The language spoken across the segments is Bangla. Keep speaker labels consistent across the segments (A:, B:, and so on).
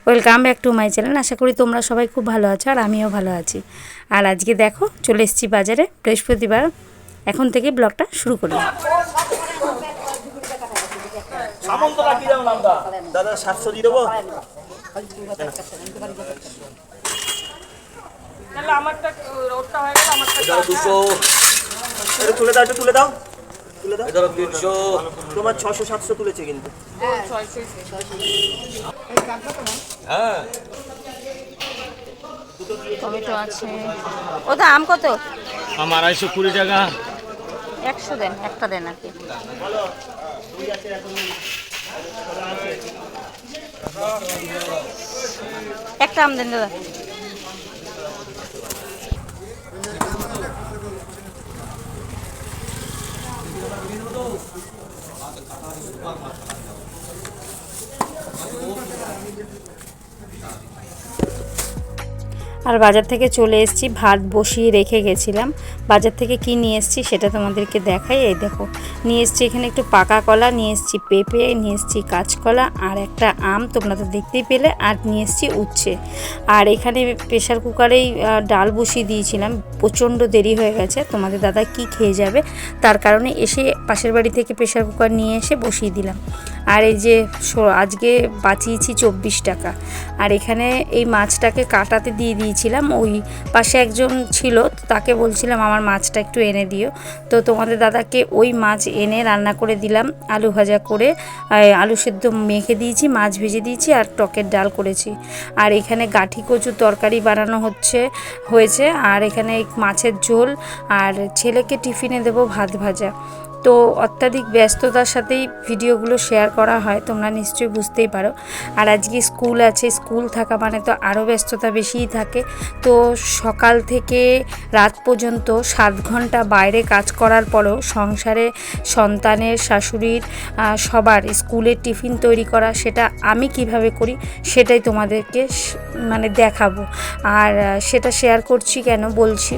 A: Welcome back to my channel. আশা করি তোমরা সবাই খুব ভালো আছো আর আমিও ভালো আছি। আর আজকে দেখো চলে এসেছি বাজারে, বৃহস্পতিবার। এখন থেকে ব্লগটা শুরু করলাম।
B: দাদা 700 দিয়ে দেবো। তুলে দাও, একটু তুলে দাও, তুলে দাও। 300, তোমার 600 700 তুলেছে কিন্তু। হ্যাঁ,
A: টমেটো আছে। ওটা আম কত?
B: আম 220 টাকা।
A: 100 দেন, একটা দেন আর কি। একটা আম দেন দাদা। আর বাজার থেকে চলে এসেছি, ভাত বসিয়ে রেখে গেছিলাম। বাজার থেকে কি নিয়ে এসেছি সেটা তোমাদেরকে দেখাই। এই দেখো, নিয়ে এসেছি এখানে একটু পাকা কলা, নিয়ে এসেছি পেঁপে, নিয়ে এসেছি কাঁচকলা আর একটা আম, তোমরা তো দেখতেই পেলে। আর নিয়ে এসেছি উচ্ছে। আর এখানে প্রেশার কুকারেই ডাল বসিয়ে দিয়েছিলাম, প্রচণ্ড দেরি হয়ে গেছে। তোমাদের দাদা কি খেয়ে যাবে, তার কারণে এসে পাশের বাড়ি থেকে প্রেশার কুকার নিয়ে এসে বসিয়ে দিলাম। আর এই যে আজকে বাঁচিয়েছি 24 টাকা। আর এখানে এই মাছটাকে কাটাতে দিয়ে দিয়েছিলাম, ওই পাশে একজন ছিল, তাকে বলছিলাম আমার মাছটা একটু এনে দিও। তো তোমাদের দাদাকে ওই মাছ এনে রান্না করে দিলাম, আলু ভাজা করে, আলু সেদ্ধ মেখে দিয়েছি, মাছ ভেজে দিয়েছি আর টকের ডাল করেছি। আর এখানে গাঠি কচুর তরকারি বানানো হয়েছে। আর এখানে মাছের ঝোল, আর ছেলেকে টিফিনে দেবো ভাত ভাজা। তো অত্যাধিক ব্যস্ততার সাথেই ভিডিওগুলো শেয়ার করা হয়, তোমরা নিশ্চয়ই বুঝতেই পারো। আর আজকে স্কুল আছে, স্কুল থাকা মানে তো আরও ব্যস্ততা বেশিই থাকে। তো সকাল থেকে রাত পর্যন্ত 7 ঘন্টা বাইরে কাজ করার পরেও সংসারে সন্তানের, শাশুড়ির, সবার স্কুলের টিফিন তৈরি করা, সেটা আমি কিভাবে করি সেটাই তোমাদেরকে দেখাবো। আর সেটা শেয়ার করছি কেন বলছি,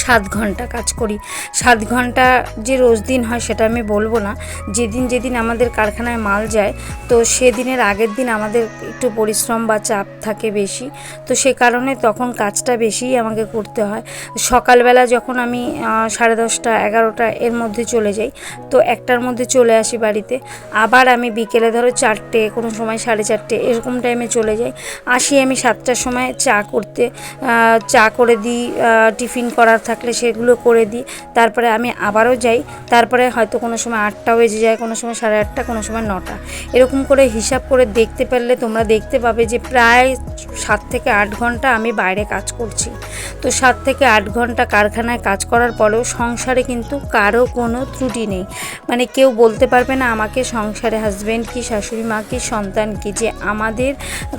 A: 7 ঘন্টা কাজ করি। 7 ঘন্টা যে রোজ দিন হয় সেটা আমি বলবো না। যেদিন আমাদের কারখানায় মাল যায়, তো সেদিনের আগের দিন আমাদের একটু পরিশ্রম বা চাপ থাকে বেশি। তো সে কারণে তখন কাজটা বেশিই আমাকে করতে হয়। সকালবেলা যখন আমি 10:30 11টা এর মধ্যে চলে যাই, তো 1টার মধ্যে চলে আসি বাড়িতে। আবার আমি বিকেলে ধরো 4টে, কোনো সময় 4:30 এরকম টাইমে চলে যাই। আসি আমি 7টার সময় চা করে দিই, টিফিন করার থাকলে সেগুলো করে দিই। তারপরে আমি আবারও যাই, তারপরে হয়তো কোনো সময় 8টা বেজে যায়, কোনো সময় 8:30, কোনো সময় 9টা। এরকম করে হিসাব করে দেখতে পারলে তোমরা দেখতে পাবে যে প্রায় 7 থেকে 8 ঘন্টা আমি বাইরে কাজ করছি। তো 7 থেকে 8 ঘন্টা কারখানায় কাজ করার পরেও সংসারে কিন্তু কারো কোনো ত্রুটি নেই। কেউ বলতে পারবে না আমাকে সংসারে হাজব্যান্ড কি, শাশুড়ি মা কি, সন্তান কি, যে আমাদের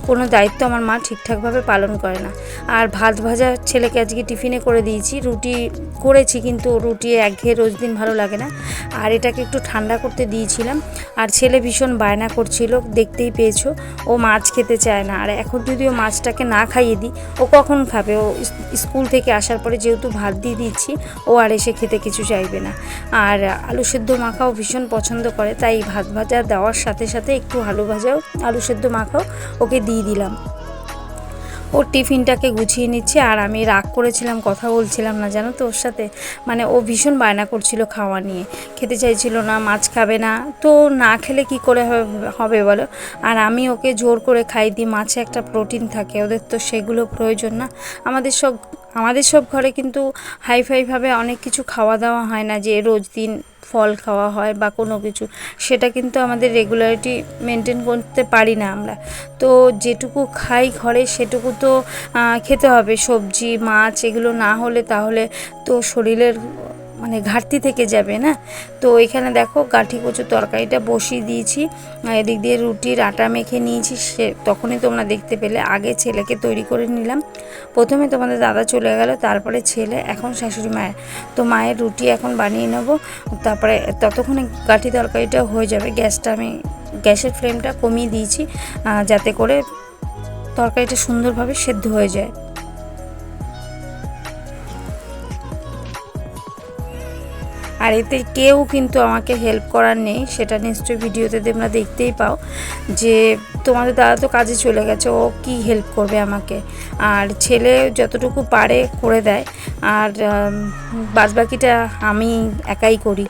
A: কোনো দায়িত্ব আমার মা ঠিকঠাকভাবে পালন করে না। আর ভাত ভাজা ছেলেকে আজকে টিফিনে করে দিয়েছি, রুটি করেছি, কিন্তু রুটি একঘেয়ে রোজ দিন ভালো লাগে না। আর এটাকে একটু ঠান্ডা করতে দিয়েছিলাম। আর ছেলে ভীষণ বায়না করছিল, দেখতেই পেয়েছো, ও মাছ খেতে চায় না। আর এখন যদি ও মাছটাকে না খাইয়ে দিই, ও কখন খাবে? ও স্কুল থেকে আসার পরে যেহেতু ভাত দিয়ে দিচ্ছি, ও আর এসে খেতে কিছু চাইবে না। আর আলু সেদ্ধ মাখাও ভীষণ পছন্দ করে, তাই ভাত ভাজা দেওয়ার সাথে সাথে একটু আলু সেদ্ধ মাখাও ওকে দিয়ে দিলাম। ওর টিফিনটাকে গুছিয়ে নিচ্ছে। আর আমি রাগ করেছিলাম, কথা বলছিলাম না জানো তো ওর সাথে। ও ভীষণ বায়না করছিল খাওয়া নিয়ে, খেতে চাইছিল না, মাছ খাবে না। তো না খেলে কি করে হবে বলো? আর আমি ওকে জোর করে খাই দিই। মাছে একটা প্রোটিন থাকে, ওদের তো সেগুলো প্রয়োজন না। আমাদের সব ঘরে কিন্তু হাইফাইভাবে অনেক কিছু খাওয়া দাওয়া হয় না, যে রোজ দিন ফল খাওয়া হয় বা কোনো কিছু, সেটা কিন্তু আমাদের রেগুলারিটি মেনটেন করতে পারি না আমরা। তো যেটুকু খাই ঘরে সেটুকু তো খেতে হবে। সবজি মাছ এগুলো না হলে তাহলে তো শরীরের ঘাটতি থেকে যাবে না। তো এখানে দেখো গাঠি কচুর তরকারিটা বসিয়ে দিয়েছি, এদিক দিয়ে রুটির আটা মেখে নিয়েছি। তখনই তোমরা দেখতে পেলে। আগে ছেলেকে তৈরি করে নিলাম, প্রথমে তোমাদের দাদা চলে গেল, তারপরে ছেলে, এখন শাশুড়ি মায়ের। তো মায়ের রুটি এখন বানিয়ে নেবো, তারপরে ততক্ষণে গাঠি তরকারিটা হয়ে যাবে। গ্যাসের ফ্লেমটা কমিয়ে দিয়েছি, যাতে করে তরকারিটা সুন্দরভাবে সেদ্ধ হয়ে যায়। আর এতে কেউ কিন্তু আমাকে হেল্প করার নেই, সেটা নিশ্চয়ই ভিডিওতে তোমরা দেখতেই পাও যে তোমাদের দাদা তো কাজে চলে গেছে, ও কি হেল্প করবে আমাকে। আর ছেলে যতটুকু পারে করে দেয়, আর বাদবাকিটা আমি একাই করি।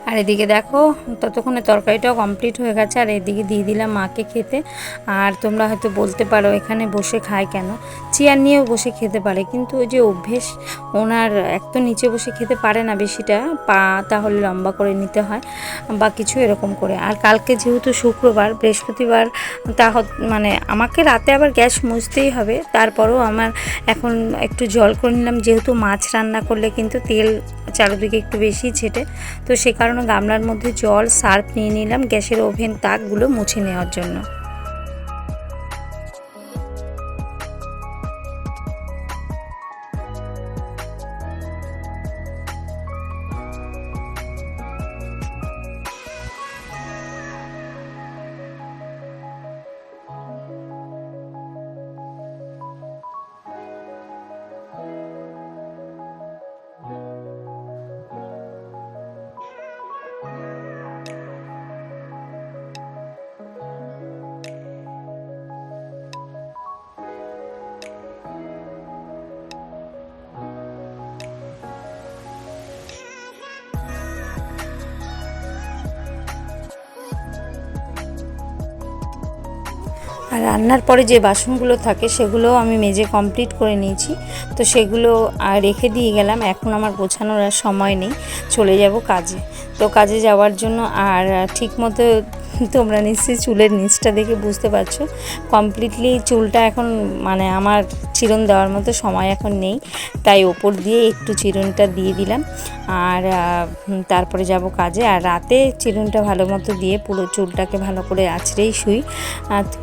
A: আর এদিকে দেখো ততক্ষণে তরকারিটাও কমপ্লিট হয়ে গেছে, আর এদিকে দিয়ে দিলাম মাকে খেতে। আর তোমরা হয়তো বলতে পারো এখানে বসে খায় কেন, চেয়ার নিয়েও বসে খেতে পারে, কিন্তু ওই যে অভ্যেস ওনার, এক তো নিচে বসে খেতে পারে না বেশিটা, পা তাহলে লম্বা করে নিতে হয় বা কিছু এরকম করে। আর কালকে যেহেতু শুক্রবার, বৃহস্পতিবার মানে আমাকে রাতে আবার গ্যাস মুছতেই হবে, তারপরেও আমার এখন একটু জল করে নিলাম, যেহেতু মাছ রান্না করলে কিন্তু তেল চারিদিকে একটু বেশি ছেটে, তো সে কারণে গামলার মধ্যে জল সার্ফ নিয়ে নিলাম গ্যাসের ওভেন তাকগুলো মুছে নেওয়ার জন্য। আর রান্নার পরে যে বাসনগুলো থাকে সেগুলো আমি মেজে কমপ্লিট করে নিয়েছি, তো সেগুলো রেখে দিয়ে গেলাম। এখন আমার গোছানোর আর সময় নেই, চলে যাব কাজে। তো কাজে যাওয়ার জন্য আর ঠিকমতো তোমরা নিশ্চয়ই চুলের নিচটা দেখে বুঝতে পারছো, কমপ্লিটলি চুলটা এখন মানে আমার চিরুন দেওয়ার মতো সময় এখন নেই, তাই ওপর দিয়ে একটু চিরুনটা দিয়ে দিলাম। আর তারপরে যাব কাজে। আর রাতে চিরুনটা ভালো মতো দিয়ে পুরো চুলটাকে ভালো করে আঁচড়েই শুই,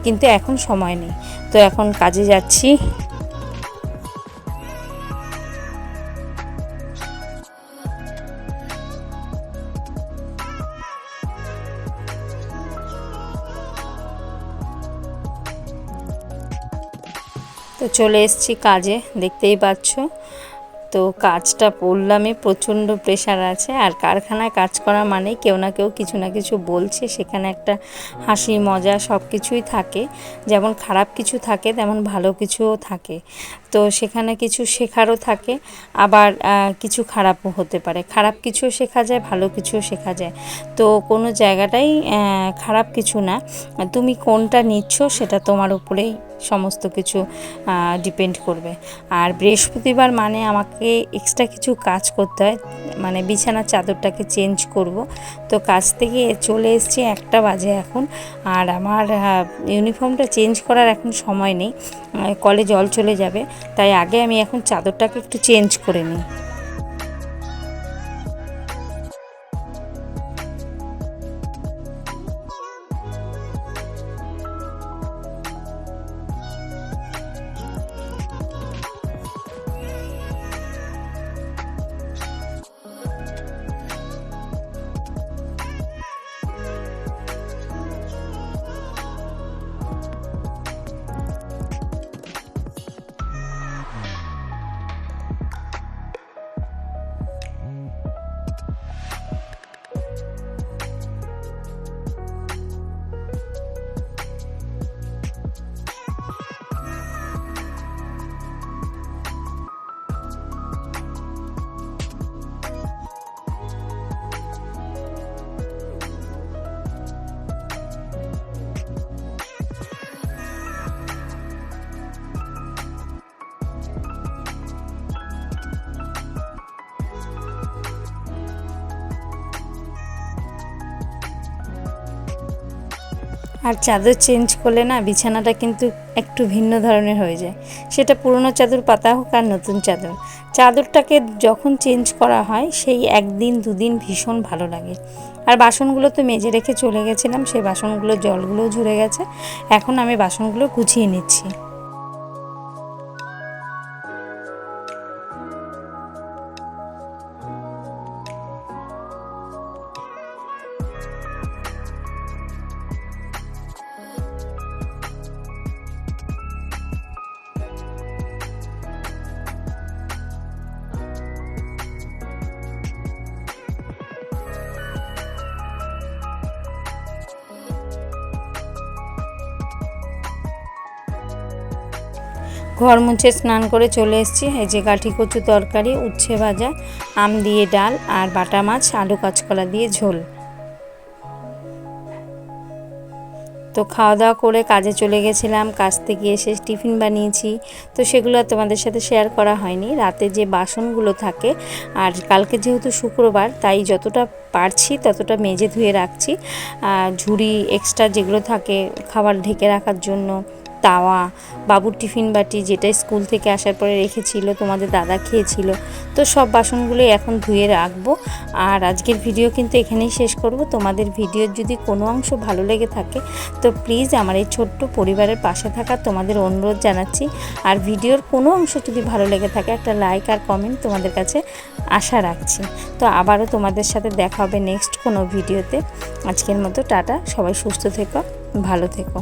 A: কিন্তু এখন সময় নেই, তো এখন কাজে যাচ্ছি। তো চলে এসেছি কাজে, দেখতেই পাচ্ছ। তো কাজটা পড়লামই, প্রচণ্ড প্রেশার আছে। আর কারখানায় কাজ করা মানে কেউ না কেউ কিছু না কিছু বলছে, সেখানে একটা হাসি মজা সব কিছুই থাকে। যেমন খারাপ কিছু থাকে তেমন ভালো কিছুও থাকে, তো সেখানে কিছু শেখারও থাকে, আবার কিছু খারাপও হতে পারে। খারাপ কিছুও শেখা যায়, ভালো কিছুও শেখা যায়। তো কোনো জায়গাটাই খারাপ কিছু না, তুমি কোনটা নিচ্ছ সেটা তোমার উপরেই সমস্ত কিছু ডিপেন্ড করবে। আর বৃহস্পতিবার মানে আমাকে এক্সট্রা কিছু কাজ করতে হয়, মানে বিছানার চাদরটাকে চেঞ্জ করব। তো কাজ থেকে চলে এসেছি 1টা বাজে এখন, আর আমার ইউনিফর্মটা চেঞ্জ করার এখন সময় নেই, কলে জল চলে যাবে, তাই আগে আমি এখন চাদরটাকে একটু চেঞ্জ করে নিই। আর চাদর চেঞ্জ করলে না বিছানাটা কিন্তু একটু ভিন্ন ধরনের হয়ে যায়, সেটা পুরনো চাদর পাতা হোক আর নতুন চাদর। চাদরটাকে যখন চেঞ্জ করা হয় সেই একদিন দুদিন ভীষণ ভালো লাগে। আর বাসনগুলো তো মেজে রেখে চলে গেছিলাম, সেই বাসনগুলো জলগুলোও ঝরে গেছে। এখন আমি বাসনগুলো গুছিয়ে নিচ্ছি। ঘর মুছে স্নান করে চলে এসেছি। এই যে কাঠি কচু তরকারি, উচ্ছে ভাজা, আম দিয়ে ডাল আর বাটা মাছ, আলু কাঁচকলা দিয়ে ঝোল। তো খাওয়া দাওয়া করে কাজে চলে গেছিলাম। কাজ থেকে এসে টিফিন বানিয়েছি, তো সেগুলো তোমাদের সাথে শেয়ার করা হয়নি। রাতে যে বাসনগুলো থাকে, আর কালকে যেহেতু শুক্রবার তাই যতটা পারছি ততটা মেজে ধুয়ে রাখছি। ঝুড়ি এক্সট্রা যেগুলো থাকে খাবার ঢেকে রাখার জন্য, তাওয়া, বাবুর টিফিন বাটি যেটা স্কুল থেকে আসার পরে রেখেছিল, তোমাদের দাদা খেয়েছিল, তো সব বাসনগুলোই এখন ধুয়ে রাখবো। আর আজকের ভিডিও কিন্তু এখানেই শেষ করব। তোমাদের ভিডিওর যদি কোনো অংশ ভালো লেগে থাকে তো প্লিজ আমার এই ছোট্ট পরিবারের পাশে থাকা তোমাদের অনুরোধ জানাচ্ছি। আর ভিডিওর কোনো অংশ যদি ভালো লেগে থাকে একটা লাইক আর কমেন্ট তোমাদের কাছে আশা রাখছি। তো আবারও তোমাদের সাথে দেখা হবে নেক্সট কোনো ভিডিওতে। আজকের মতো টাটা, সবাই সুস্থ থেকো, ভালো থেকো।